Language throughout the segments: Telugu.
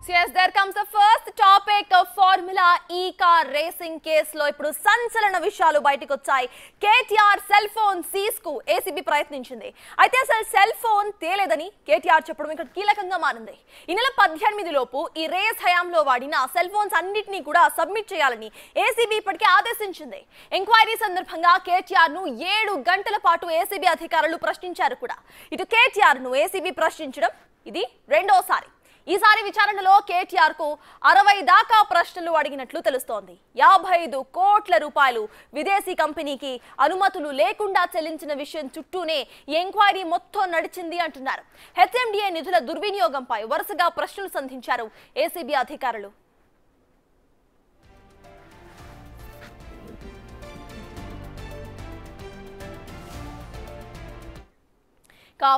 Yes, there comes the first topic of Formula E car racing case లో ఇప్పుడు సంచలన విషయాలు బయటికి వచ్చాయి. కేటీఆర్ సెల్ ఫోన్ సీజ్ కు ఏసీబీ ప్రయత్నించింది. అయితే అసలు సెల్ ఫోన్ తేలేదని కేటీఆర్ చెప్పడం ఇక్కడ కీలకంగా మారింది. ఈ నెల 18 లోపు ఈ రేస్ హయాంలో వాడిన సెల్ ఫోన్స్ అన్నిటినీ కూడా సబ్మిట్ చేయాలని ఏసీబీ ఇప్పటికే ఆదేశించింది. ఎంక్వైరీ సందర్భంగా కేటీఆర్ ను 7 గంటల పాటు ఏసీబీ అధికారులు ప్రశ్నించారు కూడా. ఇటు కేటీఆర్ ను ఏసీబీ ప్రశ్నించడం ఇది రెండోసారి. ఈసారి విచారణలో కేటీఆర్ కు 60 దాకా ప్రశ్నలు అడిగినట్లు తెలుస్తోంది. 55 కోట్ల రూపాయలు విదేశీ కంపెనీకి అనుమతులు లేకుండా చెల్లించిన విషయం చుట్టూనే ఎంక్వైరీ మొత్తం నడిచింది అంటున్నారు. హెచ్ఎండిఏ నిధుల దుర్వినియోగంపై వరుసగా ప్రశ్నలు సంధించారు ఏసీబీ అధికారులు.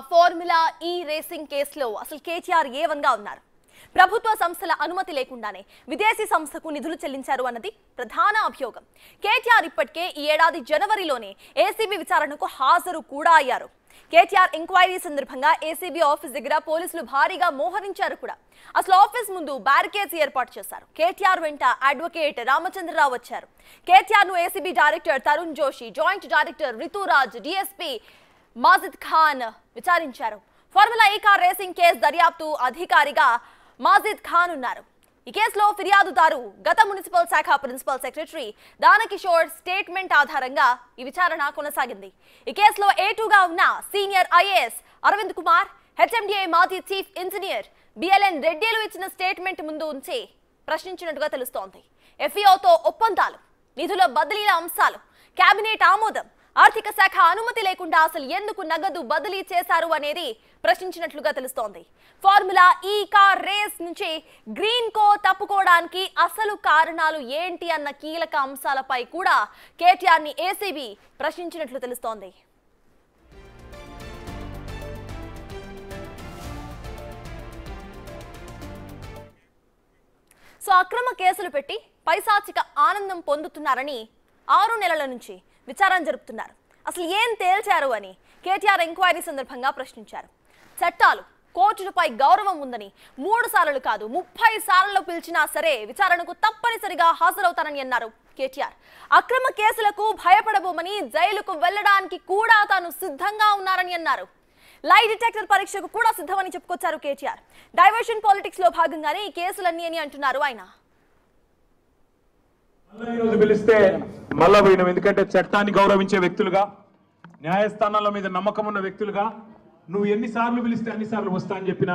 ఫార్ములా ఈ రేసింగ్ కేసులో అసలు కేటీఆర్ ఏవన్గా ఉన్నారు. ప్రభుత్వ సంస్థల అనుమతి లేకుండానే విదేశీ సంస్థకు నిధులు చెల్లించారు అన్నది ప్రధాన అభియోగం. కేటీఆర్ ఇప్పటికే ఈ ఏడాది జనవరిలోనే ఏసీబీ విచారణకు హాజరు కూడా అయ్యారు. కేటీఆర్ ఎంక్వైరీ సందర్భంగా ఏసీబీ ఆఫీస్ దగ్గర పోలీసులు భారీగా మోహరించారు కూడా. అసలు ఆఫీస్ ముందు బ్యారికేడ్స్ ఏర్పాటు చేశారు. కేటీఆర్ వెంట అడ్వకేట్ రామచంద్రరావు వచ్చారు. కేటీఆర్ ను ACB director Tarun Joshi, joint director Rituraj, DSP Majid Khan విచారించారు. ఫార్ములా ఈ కార్ రేసింగ్ కేసు దర్యాప్తు అధికారిగా మాజిద్ ఖాన్ ఉన్నారు. ఈ కేసులో ఫిర్యాదుదారు గత మున్సిపల్ శాఖ ప్రిన్సిపల్ సెక్రటరీ దానకిషోర్ స్టేట్మెంట్ ఆధారంగా ఈ విచారణ కొనసాగింది. ఈ కేసులో A2గా ఉన్న senior IAS Aravind Kumar, HMDA మాజీ చీఫ్ ఇంజనీర్ బిఎల్ఎన్ రెడ్డిలు ఇచ్చిన స్టేట్మెంట్ ముందు ఉంచి ప్రశ్నించినట్టుగా తెలుస్తోంది. ఎఫ్ఈఓతో ఒప్పందాలు, నిధుల బదిలీల అంశాలు, కేబినెట్ ఆమోదం, ఆర్థిక శాఖ అనుమతి లేకుండా అసలు ఎందుకు నగదు బదిలీ చేశారు అనేది ప్రశ్నించినట్లుగా తెలుస్తోంది. ఫార్ములా ఈ కార్ రేస్ నుంచి గ్రీన్ కో తప్పుకోవడానికి అసలు కారణాలు ఏంటి అన్న కీలక అంశాలపై కూడా కేటీఆర్ ని ఏసీబీ ప్రశ్నించినట్లు తెలుస్తోంది. అక్రమ కేసులు పెట్టి పైశాచిక ఆనందం పొందుతున్నారని 6 నెలల నుంచి విచారణ జరుపుతున్నారు. అసలు ఏం తేల్చారు అని కేటీఆర్ ఎంక్వైరీ సందర్భంగా ప్రశ్నించారు. చట్టాలు, కోర్టులపై గౌరవం ఉందని 3 సార్లు కాదు 30 సార్లు పిలిచినా సరే విచారణకు తప్పనిసరిగా హాజరవుతానని అన్నారు కేటీఆర్. అక్రమ కేసులకు భయపడబోమని జైలుకు వెళ్లడానికి కూడా తాను సిద్ధంగా ఉన్నారని అన్నారు. లై డిటెక్టర్ పరీక్షకు కూడా సిద్ధమని చెప్పుకొచ్చారు కేటీఆర్. డైవర్షన్ పాలిటిక్స్ లో భాగంగానే ఈ కేసులన్నీ అని అంటున్నారు ఆయన. పిలిస్తే మళ్ళా పోయినాం. ఎందుకంటే చట్టాన్ని గౌరవించే వ్యక్తులుగా, న్యాయస్థానాల మీద నమ్మకం ఉన్న వ్యక్తులుగా నువ్వు ఎన్నిసార్లు పిలిస్తే అన్నిసార్లు వస్తా అని చెప్పిన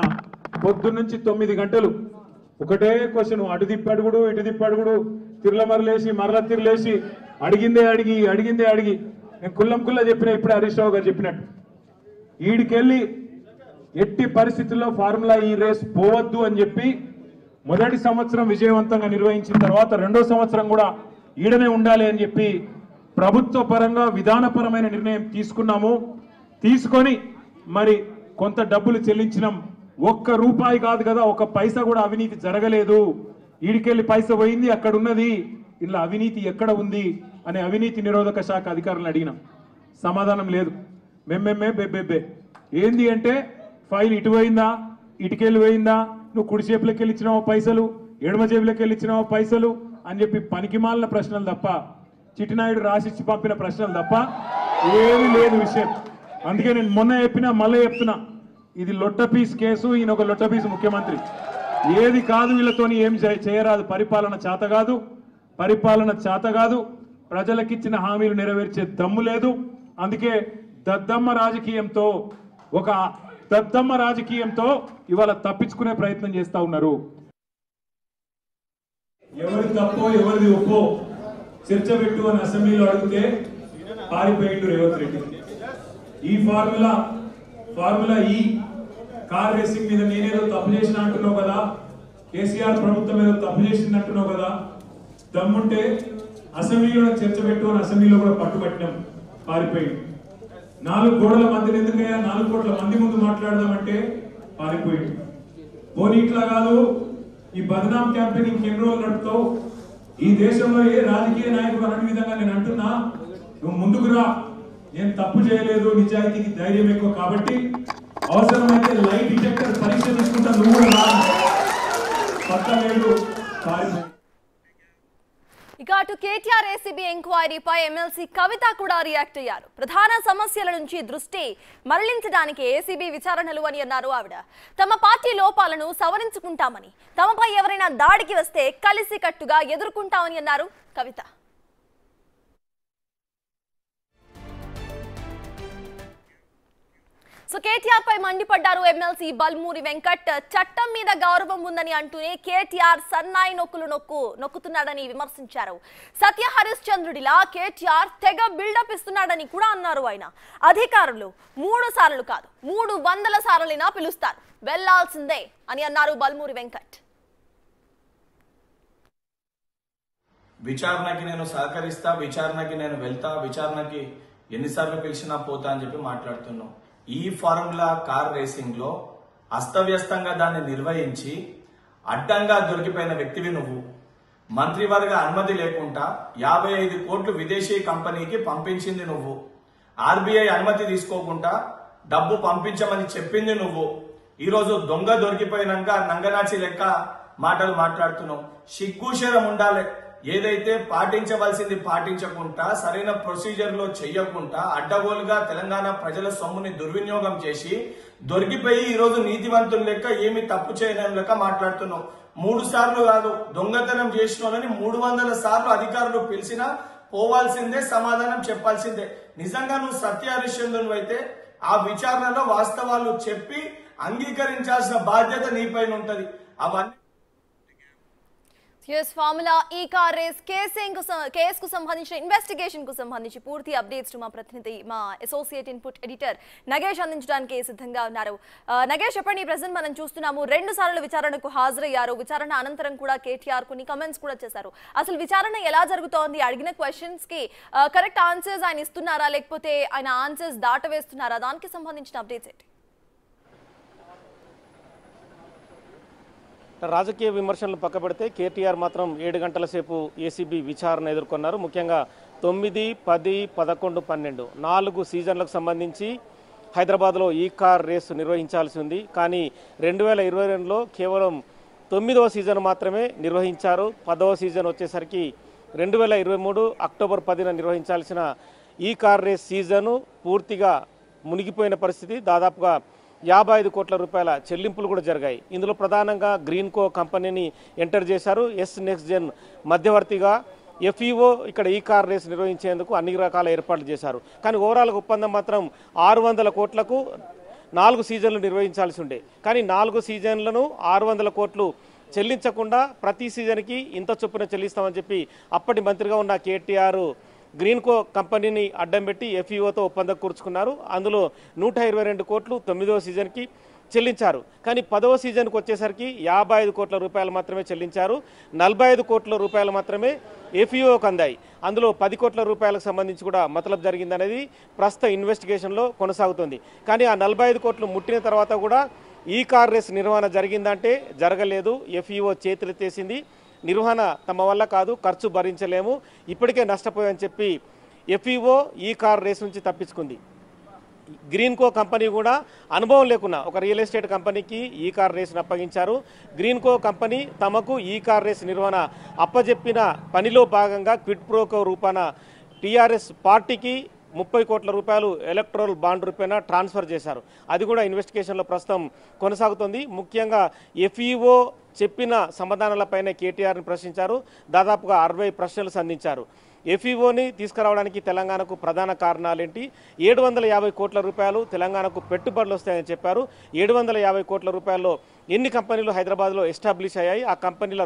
పొద్దున్నుంచి 9 గంటలు ఒకటే క్వశ్చన్, అటు తిప్పి అడుగుడు, ఇటు తిప్పి అడుగుడు, తిరులమరలేసి మరల తిరలేసి అడిగిందే అడిగి నేను కుల్లం చెప్పిన ఇప్పుడే హరీష్ రావు గారు చెప్పినట్టు ఈడికెళ్ళి ఎట్టి పరిస్థితుల్లో ఫార్ములా ఈ రేస్ పోవద్దు అని చెప్పి మొదటి సంవత్సరం విజయవంతంగా నిర్వహించిన తర్వాత 2వ సంవత్సరం కూడా ఈడనే ఉండాలి అని చెప్పి ప్రభుత్వ పరంగా విధానపరమైన నిర్ణయం తీసుకున్నాము. తీసుకొని మరి కొంత డబ్బులు చెల్లించినాం. 1 రూపాయి కాదు కదా, 1 పైసా కూడా అవినీతి జరగలేదు. ఈడికెళ్ళి పైస పోయింది, అక్కడ ఉన్నది, ఇలా అవినీతి ఎక్కడ ఉంది అనే అవినీతి నిరోధక శాఖ అధికారులను అడిగినాం. సమాధానం లేదు. బెబ్బెబ్బే ఏంది అంటే ఫైల్ ఇటు పోయిందా, ఇటుకెళ్ళి పోయిందా, నువ్వు కుడి చేపులకి వెళ్ళి ఇచ్చినావో పైసలు, ఎడమ జేబులకి వెళ్ళి ఇచ్చినావో పైసలు అని చెప్పి పనికిమాలిన ప్రశ్నలు తప్ప, చిట్టినాయుడు రాసిచ్చి పంపిన ప్రశ్నలు తప్ప ఏమీ లేదు విషయం. అందుకే నేను మొన్న చెప్పినా మళ్ళీ చెప్తున్నా, ఇది లొట్టపీస్ కేసు. ఈయన ఒక లొట్టపీస్ ముఖ్యమంత్రి. ఏది కాదు, వీళ్ళతోని ఏం చేయరాదు. పరిపాలన చేత కాదు, ప్రజలకిచ్చిన హామీలు నెరవేర్చే దమ్ము లేదు. అందుకే దద్దమ్మ రాజకీయంతో ఇవాళ తప్పించుకునే ప్రయత్నం చేస్తా ఉన్నారు. ఎవరి తప్పో ఎవరిది ఒప్పో చర్చ పెట్టు అని అసెంబ్లీలో అడిగితే పారిపోయిండు రేవంత్ రెడ్డి. ఈ ఫార్ములా ఈ కార్ రేసింగ్ మీద నేనేదో తప్పు చేసిన అంటున్నావు కదా, కేసీఆర్ ప్రభుత్వం ఏదో తప్పు చేసింది అంటున్నావు కదా, దమ్ముంటే అసెంబ్లీలో చర్చ పెట్టు అని అసెంబ్లీలో కూడా పట్టుబట్టినాం. పారిపోయింది. 4 గోడల మధ్యన ఎందుకయ్యా 4 కోట్ల మంది ముందు మాట్లాడదామంటే పారిపోయింది. పోనీ ఇట్లా కాదు, ఈ బదనాం క్యాంపెయిన్ ఇంకెన్ని రోజులు నడుపుతావు? ఈ దేశంలో ఏ రాజకీయ నాయకుడు అనే విధంగా నేను అంటున్నా, నువ్వు ముందుకు రా. నేను తప్పు చేయలేదు, నిజాయితీకి ధైర్యం ఎక్కువ కాబట్టి అవసరమైతే లై డిటెక్టర్ పరీక్ష తీసుకుంటా, నువ్వు కూడా రా. పట్టలేదు ఇక అటు కేటీఆర్ ఏసీబీ ఎంక్వైరీపై ఎమ్మెల్సీ కవిత కూడా రియాక్ట్ అయ్యారు. ప్రధాన సమస్యల నుంచి దృష్టి మరలించడానికి ఏసీబీ విచారణలు అని అన్నారు ఆవిడ. తమ పార్టీ లోపాలను సవరించుకుంటామని, తమపై ఎవరైనా దాడికి వస్తే కలిసికట్టుగా ఎదుర్కొంటామని అన్నారు కవిత. సో కేటీఆర్ పై మండిపడ్డారు ఎమ్మెల్సీ బల్మూరి వెంకట్. చట్టం మీద గౌరవం ఉందని అంటూనే కేటీఆర్ సన్నాయి నొక్కుతున్నాడని విమర్శించారు. సత్య హరిశ్చంద్రుడిలా కేటీఆర్ తెగ బిల్డప్ ఇస్తున్నాడని కూడా అన్నారు ఆయన. అధికారులు 3 సార్లు కాదు 300 సార్లైనా పిలుస్తారు, వెళ్లాల్సిందే అని అన్నారు బల్మూరి వెంకట్. విచారణకి నేను సహకరిస్తా, విచారణకి నేను వెళ్తా, విచారణకి ఎన్నిసార్లు పిలిచినా పోతా అని చెప్పి మాట్లాడుతున్నాం. ఈ ఫార్ములా కార్ రేసింగ్ లో అస్తవ్యస్తంగా దాన్ని నిర్వహించి అడ్డంగా దొరికిపోయిన వ్యక్తివి నువ్వు. మంత్రివర్గ అనుమతి లేకుండా 55 కోట్లు విదేశీ కంపెనీకి పంపించింది నువ్వు. ఆర్బీఐ అనుమతి తీసుకోకుండా డబ్బు పంపించమని చెప్పింది నువ్వు. ఈరోజు దొంగ దొరికిపోయినాక నంగనాచి లెక్క మాటలు మాట్లాడుతున్నావు. సిగ్గుశరం ఉండాలి. ఏదైతే పాటించవలసింది పాటించకుండా, సరైన ప్రొసీజర్ లో చెయ్యకుండా, అడ్డగోలుగా తెలంగాణ ప్రజల సొమ్ముని దుర్వినియోగం చేసి దొరికిపోయి ఈరోజు నీతివంతుల లెక్క ఏమి తప్పు చేయడం లెక్క మాట్లాడుతున్నావు. 3 సార్లు కాదు, దొంగతనం చేసిన వాళ్ళని 300 సార్లు అధికారులు పిలిచినా పోవాల్సిందే, సమాధానం చెప్పాల్సిందే. నిజంగా నువ్వు సత్య హరిశ్చంద్రుడు అయితే ఆ విచారణలో వాస్తవాలు చెప్పి అంగీకరించాల్సిన బాధ్యత నీపైన ఉంటది. అవన్నీ ఫార్ములా ఈ కార్ రేస్ కేసుకు సంబంధించిన ఇన్వెస్టిగేషన్ కు సంబంధించి పూర్తి అప్డేట్స్ మా ప్రతినిధి, మా అసోసియేట్ ఇన్పుట్ ఎడిటర్ నగేష్ అందించడానికి సిద్ధంగా ఉన్నారు. నగేష్, చెప్పండి. ప్రెసెంట్ మనం చూస్తున్నాము 2 సార్లు విచారణకు హాజరయ్యారు. విచారణ అనంతరం కూడా కేటీఆర్ కొన్ని కమెంట్స్ కూడా చేశారు. అసలు విచారణ ఎలా జరుగుతోంది? అడిగిన క్వశ్చన్స్ కి కరెక్ట్ ఆన్సర్స్ ఆయన ఇస్తున్నారా, లేకపోతే ఆయన ఆన్సర్స్ దాటవేస్తున్నారా? దానికి సంబంధించిన అప్డేట్స్ ఏంటి? రాజకీయ విమర్శలను పక్కబెడితే కేటీఆర్ మాత్రం 7 గంటల సేపు ఏసీబీ విచారణ ఎదుర్కొన్నారు. ముఖ్యంగా 9, 10, 11, 12 4 సీజన్లకు సంబంధించి హైదరాబాద్లో ఈ కార్ రేసు నిర్వహించాల్సి ఉంది. కానీ 2022లో కేవలం 9వ సీజన్ మాత్రమే నిర్వహించారు. 10వ సీజన్ వచ్చేసరికి 2023 అక్టోబర్ 10న నిర్వహించాల్సిన ఈ కార్ రేస్ సీజను పూర్తిగా మునిగిపోయిన పరిస్థితి. దాదాపుగా 55 కోట్ల రూపాయల చెల్లింపులు కూడా జరిగాయి. ఇందులో ప్రధానంగా గ్రీన్కో కంపెనీని ఎంటర్ చేశారు. నెక్స్ట్ జెన్ మధ్యవర్తిగా ఎఫ్ఈఓ ఇక్కడ ఈ కార్ రేస్ నిర్వహించేందుకు అన్ని రకాల ఏర్పాట్లు చేశారు. కానీ ఓవరాల్గా ఒప్పందం మాత్రం 600 కోట్లకు 4 సీజన్లు నిర్వహించాల్సి ఉండే. కానీ 4 సీజన్లను 600 కోట్లు చెల్లించకుండా ప్రతి సీజన్కి ఇంత చొప్పున చెల్లిస్తామని చెప్పి అప్పటి మంత్రిగా ఉన్న కేటీఆర్ గ్రీన్కో కంపెనీని అడ్డం పెట్టి ఎఫ్ఈఓతో ఒప్పందం కూర్చుకున్నారు. అందులో 122 కోట్లు 9వ సీజన్కి చెల్లించారు. కానీ 10వ సీజన్కి వచ్చేసరికి 55 కోట్ల రూపాయలు మాత్రమే చెల్లించారు. 45 కోట్ల రూపాయలు మాత్రమే ఎఫ్ఈఓకి అందాయి. అందులో 10 కోట్ల రూపాయలకు సంబంధించి కూడా మతలబ్ జరిగిందనేది ప్రస్తుత ఇన్వెస్టిగేషన్లో కొనసాగుతుంది. కానీ ఆ 45 కోట్లు ముట్టిన తర్వాత కూడా ఈ కార్ రేస్ నిర్వహణ జరిగిందంటే జరగలేదు. ఎఫ్ఈఓ చేతులెత్తేసింది. నిర్వహణ తమ వల్ల కాదు, ఖర్చు భరించలేము, ఇప్పటికే నష్టపోయామని చెప్పి ఎఫ్ఈఓ ఈ కార్ రేస్ నుంచి తప్పించుకుంది. గ్రీన్కో కంపెనీ కూడా అనుభవం లేకున్నా ఒక రియల్ ఎస్టేట్ కంపెనీకి ఈ కార్ రేస్ను అప్పగించారు. గ్రీన్కో కంపెనీ తమకు ఈ కార్ రేస్ నిర్వహణ అప్పజెప్పిన పనిలో భాగంగా క్విడ్ ప్రోకో రూపాన టీఆర్ఎస్ పార్టీకి 30 కోట్ల రూపాయలు ఎలక్ట్రల్ బాండ్ రూపేణా ట్రాన్స్ఫర్ చేశారు. అది కూడా ఇన్వెస్టిగేషన్లో ప్రస్తుతం కొనసాగుతుంది. ముఖ్యంగా ఎఫ్ఈఓ చెప్పిన సమాధానాలపైనే కేటీఆర్ని ప్రశ్నించారు. దాదాపుగా 60 ప్రశ్నలు సంధించారు. ఎఫ్ఈఓని తీసుకురావడానికి తెలంగాణకు ప్రధాన కారణాలేంటి, 750 కోట్ల రూపాయలు తెలంగాణకు పెట్టుబడులు వస్తాయని చెప్పారు. 750 కోట్ల రూపాయల్లో ఎన్ని కంపెనీలు హైదరాబాద్లో ఎస్టాబ్లిష్ అయ్యాయి, ఆ కంపెనీల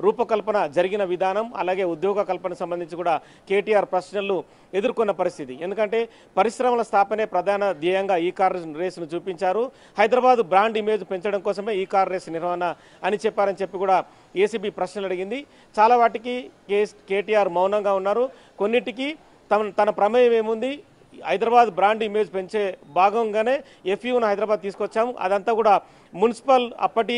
రూపకల్పన జరిగిన విధానం, అలాగే ఉద్యోగ కల్పన సంబంధించి కూడా కేటీఆర్ ప్రశ్నలు ఎదుర్కొన్న పరిస్థితి. ఎందుకంటే పరిశ్రమల స్థాపనే ప్రధాన ధ్యేయంగా ఈ కార్ రేసును చూపించారు. హైదరాబాద్ బ్రాండ్ ఇమేజ్ పెంచడం కోసమే ఈ కార్ రేసు నిర్వహణ అని చెప్పారని చెప్పి కూడా ఏసీబీ ప్రశ్నలు అడిగింది. చాలా వాటికి కేటీఆర్ మౌనంగా ఉన్నారు. కొన్నిటికి తన ప్రమేయం ఏముంది, హైదరాబాద్ బ్రాండ్ ఇమేజ్ పెంచే భాగంగానే ఎఫ్ఈఓను హైదరాబాద్ తీసుకొచ్చాము. అదంతా కూడా మున్సిపల్ అప్పటి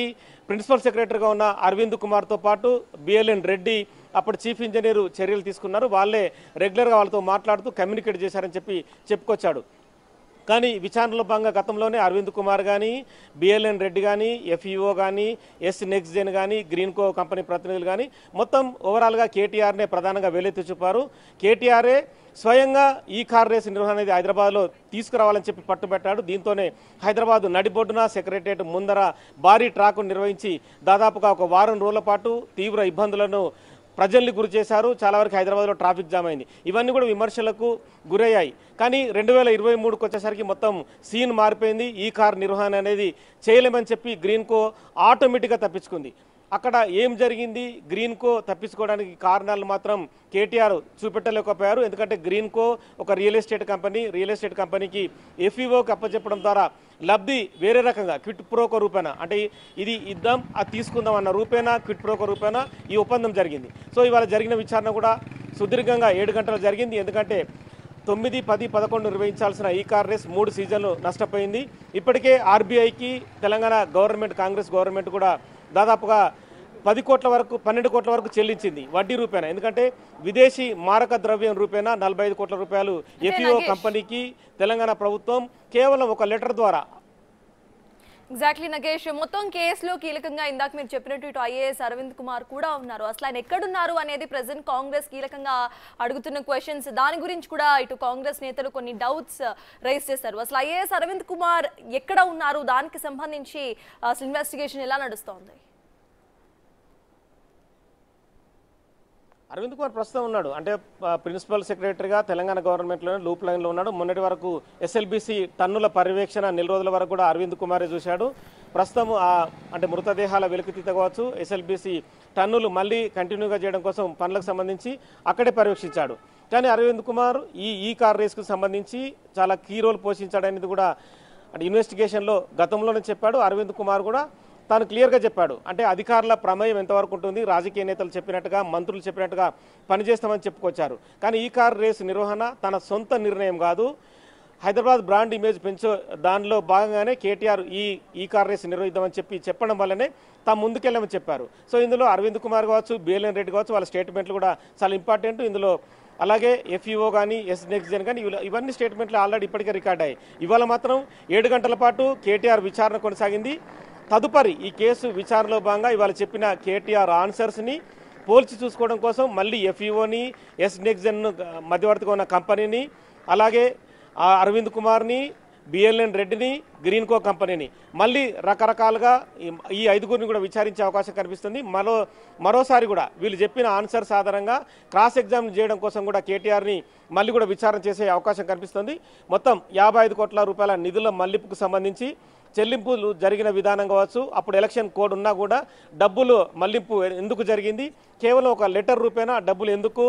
ప్రిన్సిపల్ సెక్రటరీగా ఉన్న అరవింద్ కుమార్తో పాటు బిఎల్ఎన్ రెడ్డి అప్పటి చీఫ్ ఇంజనీర్ చర్యలు తీసుకున్నారు. వాళ్ళే రెగ్యులర్గా వాళ్ళతో మాట్లాడుతూ కమ్యూనికేట్ చేశారని చెప్పి చెప్పుకొచ్చాడు. కానీ విచారణలో భాగంగా గతంలోనే అరవింద్ కుమార్ కానీ, బిఎల్ఎన్ రెడ్డి కానీ, ఎఫ్ఈఓ కానీ, ఎస్ నెక్స్ట్ జెన్ కానీ, గ్రీన్కో కంపెనీ ప్రతినిధులు కానీ మొత్తం ఓవరాల్గా కేటీఆర్నే ప్రధానంగా వేలెత్తి చూపారు. కేటీఆర్ఏ స్వయంగా ఈ కార్ రేసు నిర్వహణ అనేది హైదరాబాద్లో తీసుకురావాలని చెప్పి పట్టుబట్టాడు. దీంతోనే హైదరాబాద్ నడిబొడ్డున సెక్రటరియట్ ముందర భారీ ట్రాక్ను నిర్వహించి దాదాపుగా ఒక వారం రోజుల పాటు తీవ్ర ఇబ్బందులను ప్రజల్ని గురి చేశారు. చాలా వరకు హైదరాబాద్లో ట్రాఫిక్ జామ్ అయింది. ఇవన్నీ కూడా విమర్శలకు గురయ్యాయి. కానీ 2023కు వచ్చేసరికి మొత్తం సీన్ మారిపోయింది. ఈ కార్ నిర్వహణ అనేది చేయలేమని చెప్పి గ్రీన్కో ఆటోమేటిక్గా తప్పించుకుంది. అక్కడ ఏం జరిగింది, గ్రీన్కో తప్పించుకోవడానికి కారణాలు మాత్రం కేటీఆర్ చూపెట్టలేకపోయారు. ఎందుకంటే గ్రీన్కో ఒక రియల్ ఎస్టేట్ కంపెనీకి ఎఫ్ఈఓకి అప్పచెప్పడం ద్వారా లబ్ధి వేరే రకంగా క్విట్ ప్రోకో రూపేణ, అంటే ఇది ఇద్దాం అది తీసుకుందాం అన్న రూపేణ, క్విట్ ప్రోకో రూపేణ ఈ ఒప్పందం జరిగింది. సో ఇవాళ జరిగిన విచారణ కూడా సుదీర్ఘంగా 7 గంటలు జరిగింది. ఎందుకంటే 9, 10, 11 నిర్వహించాల్సిన ఈ కార్ రేస్ 3 సీజన్లు నష్టపోయింది. ఇప్పటికే ఆర్బీఐకి తెలంగాణ గవర్నమెంట్, కాంగ్రెస్ గవర్నమెంట్ కూడా దాదాపుగా 10 కోట్ల వరకు 12 కోట్ల వరకు చెల్లించింది వడ్డీ రూపేణ. ఎందుకంటే విదేశీ మారక ద్రవ్యం రూపేణ 45 కోట్ల రూపాయలు ఎఫ్ఈఓ కంపెనీకి తెలంగాణ ప్రభుత్వం కేవలం ఒక లెటర్ ద్వారా. ఎగ్జాక్ట్లీ నగేష్, మొత్తం కేసులో కీలకంగా ఇందాక మీరు చెప్పినట్టు ఇటు ఐఏఎస్ అరవింద్ కుమార్ కూడా ఉన్నారు. అసలు ఆయన ఎక్కడున్నారు అనేది ప్రెసెంట్ కాంగ్రెస్ కీలకంగా అడుగుతున్న క్వశ్చన్స్. దాని గురించి కూడా ఇటు కాంగ్రెస్ నేతలు కొన్ని డౌట్స్ రైజ్ చేశారు. అసలు ఐఏఎస్ అరవింద్ కుమార్ ఎక్కడ ఉన్నారు, దానికి సంబంధించి అసలు ఇన్వెస్టిగేషన్ ఎలా నడుస్తోంది? అరవింద్ కుమార్ ప్రస్తుతం ఉన్నాడు, అంటే ప్రిన్సిపల్ సెక్రటరీగా తెలంగాణ గవర్నమెంట్లోనే లూప్ లైన్లో ఉన్నాడు. మొన్నటి వరకు ఎస్ఎల్బీసీ టన్నుల పర్యవేక్షణ 4 రోజుల వరకు కూడా అరవింద్ కుమారే చూశాడు. ప్రస్తుతం అంటే మృతదేహాల వెలికితీత కావచ్చు, ఎస్ఎల్బీసీ టన్నులు మళ్ళీ కంటిన్యూగా చేయడం కోసం పనులకు సంబంధించి అక్కడే పర్యవేక్షించాడు. కానీ అరవింద్ కుమార్ ఈ కార్ రేస్కు సంబంధించి చాలా కీ రోల్ పోషించాడనేది కూడా అంటే ఇన్వెస్టిగేషన్లో గతంలోనే చెప్పాడు. అరవింద్ కుమార్ కూడా తాను క్లియర్గా చెప్పాడు. అంటే అధికారుల ప్రమేయం ఎంతవరకు ఉంటుంది, రాజకీయ నేతలు చెప్పినట్టుగా, మంత్రులు చెప్పినట్టుగా పనిచేస్తామని చెప్పుకొచ్చారు. కానీ ఈ కార్ రేసు నిర్వహణ తన సొంత నిర్ణయం కాదు, హైదరాబాద్ బ్రాండ్ ఇమేజ్ పెంచో దానిలో భాగంగానే కేటీఆర్ ఈ కార్ రేసు నిర్వహిద్దామని చెప్పడం వల్లనే తాము ముందుకెళ్ళామని చెప్పారు. సో ఇందులో అరవింద్ కుమార్ కావచ్చు, బిఎల్ఎన్ రెడ్డి కావచ్చు, వాళ్ళ స్టేట్మెంట్లు కూడా చాలా ఇంపార్టెంట్. ఇందులో అలాగే ఎఫ్ఈఓ కానీ, ఎస్ నెక్స్ట్ జెన్ కానీ ఇవన్నీ స్టేట్మెంట్లు ఆల్రెడీ ఇప్పటికే రికార్డ్ అయ్యాయి. ఇవాళ మాత్రం 7 గంటల పాటు కేటీఆర్ విచారణ కొనసాగింది. తదుపరి ఈ కేసు విచారణలో భాగంగా ఇవాళ చెప్పిన కేటీఆర్ ఆన్సర్స్ని పోల్చి చూసుకోవడం కోసం మళ్ళీ ఎఫ్ఈఓని, ఎస్ నెక్స్ట్ జెన్ మధ్యవర్తిగా ఉన్న కంపెనీని, అలాగే అరవింద్ కుమార్ని, బిఎల్ఎన్ రెడ్డిని, గ్రీన్కో కంపెనీని మళ్ళీ రకరకాలుగా ఈ 5గురిని కూడా విచారించే అవకాశం కనిపిస్తుంది. మరోసారి కూడా వీళ్ళు చెప్పిన ఆన్సర్స్ ఆధారంగా క్రాస్ ఎగ్జామిన్ చేయడం కోసం కూడా కేటీఆర్ని మళ్ళీ కూడా విచారణ చేసే అవకాశం కనిపిస్తుంది. మొత్తం 55 కోట్ల రూపాయల నిధుల మళ్లింపుకు సంబంధించి చెల్లింపులు జరిగిన విధానం కావచ్చు, అప్పుడు ఎలక్షన్ కోడ్ ఉన్నా కూడా డబ్బులు మళ్లింపు ఎందుకు జరిగింది, కేవలం ఒక లెటర్ రూపేనా డబ్బులు ఎందుకు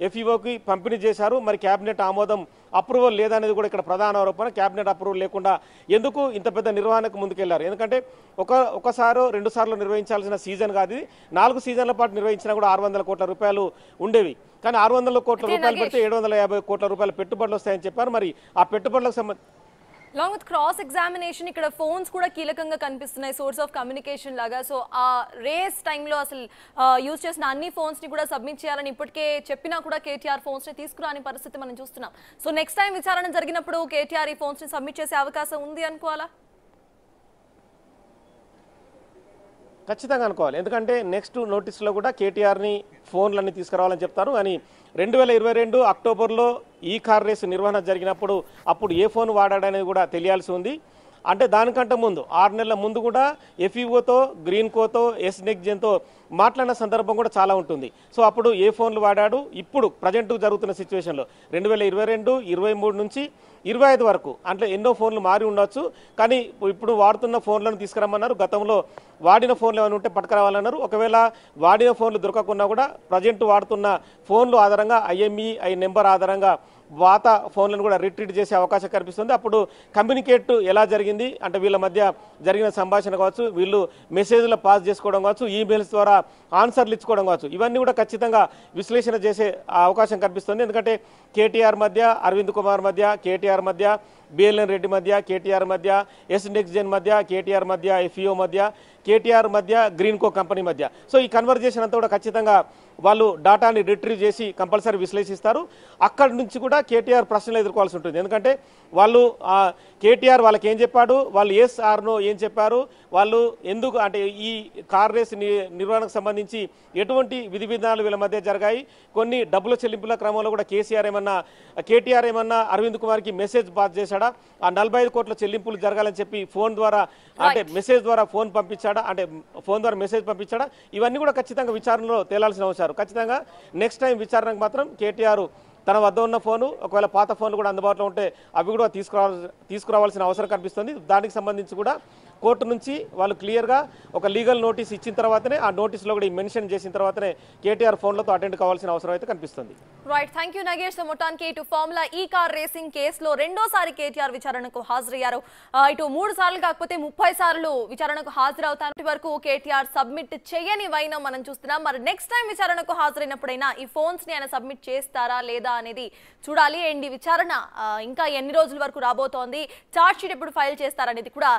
ఎఫ్ఈఓకి పంపిణీ చేశారు, మరి క్యాబినెట్ ఆమోదం అప్రూవల్ లేదనేది కూడా ఇక్కడ ప్రధాన ఆరోపణ. క్యాబినెట్ అప్రూవల్ లేకుండా ఎందుకు ఇంత పెద్ద నిర్వహణకు ముందుకెళ్లారు? ఎందుకంటే ఒకసారో 2 సార్లు నిర్వహించాల్సిన సీజన్ కాదు, 4 సీజన్ల పాటు నిర్వహించినా కూడా 600 కోట్ల రూపాయలు ఉండేవి. కానీ 600 కోట్ల రూపాయలు పెడితే 750 కోట్ల రూపాయల పెట్టుబడులు వస్తాయని చెప్పారు. మరి ఆ పెట్టుబడులకు సంబంధించి లాంగ్ విత్ క్రాస్ ఎగ్జామినేషన్ ఇక్కడ ఫోన్స్ కూడా కీలకంగా కనిపిస్తున్నాయి, సోర్స్ ఆఫ్ కమ్యూనికేషన్ లాగా. సో ఆ రేస్ టైంలో అసలు యూజ్ చేసిన అన్ని ఫోన్స్ ని కూడా సబ్మిట్ చేయాలని ఇప్పటికే చెప్పినా కూడా కేటీఆర్ ఫోన్స్ ని తీసుకురాని పరిస్థితి మనం చూస్తున్నాం. సో నెక్స్ట్ టైం విచారణ జరిగినప్పుడు కేటీఆర్ ఈ ఫోన్స్ ని సబ్మిట్ చేసే అవకాశం ఉంది అనుకోవాలా? ఖచ్చితంగా అనుకోవాలి. ఎందుకంటే నెక్స్ట్ నోటీసులో కూడా కేటీఆర్ని ఫోన్లన్నీ తీసుకురావాలని చెప్తారు. కానీ 2022 అక్టోబర్లో ఈ కార్ రేసు నిర్వహణ జరిగినప్పుడు అప్పుడు ఏ ఫోన్ వాడాడనేది కూడా తెలియాల్సి ఉంది. అంటే దానికంటే ముందు 6 నెలల ముందు కూడా ఎఫ్ఈఓతో, గ్రీన్కోతో, ఎస్ నెక్స్ట్ జెన్తో మాట్లాడిన సందర్భం కూడా చాలా ఉంటుంది. సో అప్పుడు ఏ ఫోన్లు వాడాడు, ఇప్పుడు ప్రజెంట్ జరుగుతున్న సిచ్యువేషన్లో 2022, 23 నుంచి 25 వరకు అంటే ఎన్నో ఫోన్లు మారి ఉండొచ్చు. కానీ ఇప్పుడు వాడుతున్న ఫోన్లను తీసుకురమ్మన్నారు. గతంలో వాడిన ఫోన్లు ఏమైనా ఉంటే పట్టుకురావాలన్నారు. ఒకవేళ వాడిన ఫోన్లు దొరకకున్నా కూడా ప్రజెంట్ వాడుతున్న ఫోన్లు ఆధారంగా ఐఎంఈఐ నెంబర్ ఆధారంగా పాత ఫోన్లను కూడా రిట్రీట్ చేసే అవకాశం కనిపిస్తుంది. అప్పుడు కమ్యూనికేట్ ఎలా జరిగింది అంటే వీళ్ళ మధ్య జరిగిన సంభాషణ కావచ్చు, వీళ్ళు మెసేజ్లు పాస్ చేసుకోవడం కావచ్చు, ఈమెయిల్స్ ద్వారా ఆన్సర్లు ఇచ్చుకోవడం కావచ్చు, ఇవన్నీ కూడా ఖచ్చితంగా విశ్లేషణ చేసే అవకాశం కనిపిస్తుంది. ఎందుకంటే కేటీఆర్ మధ్య, అరవింద్ కుమార్ మధ్య, కేటీఆర్ మధ్య, బిఎల్ఎన్ రెడ్డి మధ్య, కేటీఆర్ మధ్య, ఎస్ నెక్స్ట్ జెన్ మధ్య, కేటీఆర్ మధ్య, ఎఫ్ఈఓ మధ్య, కేటీఆర్ మధ్య, గ్రీన్కో కంపెనీ మధ్య. సో ఈ కన్వర్జేషన్ అంతా కూడా ఖచ్చితంగా వాళ్ళు డాటాని రిట్రీవ్ చేసి కంపల్సరీ విశ్లేషిస్తారు. అక్కడి నుంచి కూడా కేటీఆర్ ప్రశ్నలు ఎదుర్కోవాల్సి ఉంటుంది. ఎందుకంటే వాళ్ళు కేటీఆర్ వాళ్ళకి ఏం చెప్పాడు, వాళ్ళు ఎస్ ఆర్ నో ఏం చెప్పారు, వాళ్ళు ఎందుకు అంటే ఈ కార్ రేస్ నిర్వహణకు సంబంధించి ఎటువంటి విధి విధానాలు వీళ్ళ మధ్య జరిగాయి, కొన్ని డబ్బుల చెల్లింపుల క్రమంలో కూడా కేటీఆర్ ఏమన్నా అరవింద్ కుమార్కి మెసేజ్ పాస్ చేశాడా, ఆ 45 కోట్ల చెల్లింపులు జరగాలని చెప్పి ఫోన్ ద్వారా అంటే మెసేజ్ ద్వారా ఫోన్ ద్వారా మెసేజ్ పంపించాడా, ఇవన్నీ కూడా ఖచ్చితంగా విచారణలో తేలాల్సిన అవసరం. ఖచ్చితంగా నెక్స్ట్ టైం విచారణకు మాత్రం కేటీఆర్ తన వద్ద ఉన్న ఫోను, ఒకవేళ పాత ఫోన్లు కూడా అందుబాటులో ఉంటే అవి కూడా తీసుకురావాల్సిన అవసరం కనిపిస్తుంది. దానికి సంబంధించి కూడా కోర్టు నుంచి వాళ్ళు క్లియర్గా ఒక లీగల్ నోటీస్ ఇచ్చిన తర్వాతనే, ఆ నోటీస్లో కూడా మెన్షన్ చేసిన తర్వాతనే కేటీఆర్ ఫోన్లతో అటెండ్ కావాల్సిన అవసరం అయితే కనిపిస్తుంది. Right, thank you Nagesh. మొత్తానికి ఇటు ఫార్ములా ఈ కార్ రేసింగ్ కేసులో రెండోసారి కేటీఆర్ విచారణకు హాజరయ్యారు. ఇటు 3 సార్లు కాకపోతే 30 సార్లు విచారణకు హాజరవుతారు. వరకు కేటీఆర్ సబ్మిట్ చేయని వైనం మనం చూస్తున్నాం. మరి నెక్స్ట్ టైం విచారణకు హాజరైనప్పుడైనా ఈ ఫోన్స్ ని ఆయన సబ్మిట్ చేస్తారా లేదా అనేది చూడాలి. అండ్ ఈ విచారణ ఇంకా ఎన్ని రోజుల వరకు రాబోతోంది, చార్జ్ షీట్ ఎప్పుడు ఫైల్ చేస్తారనేది కూడా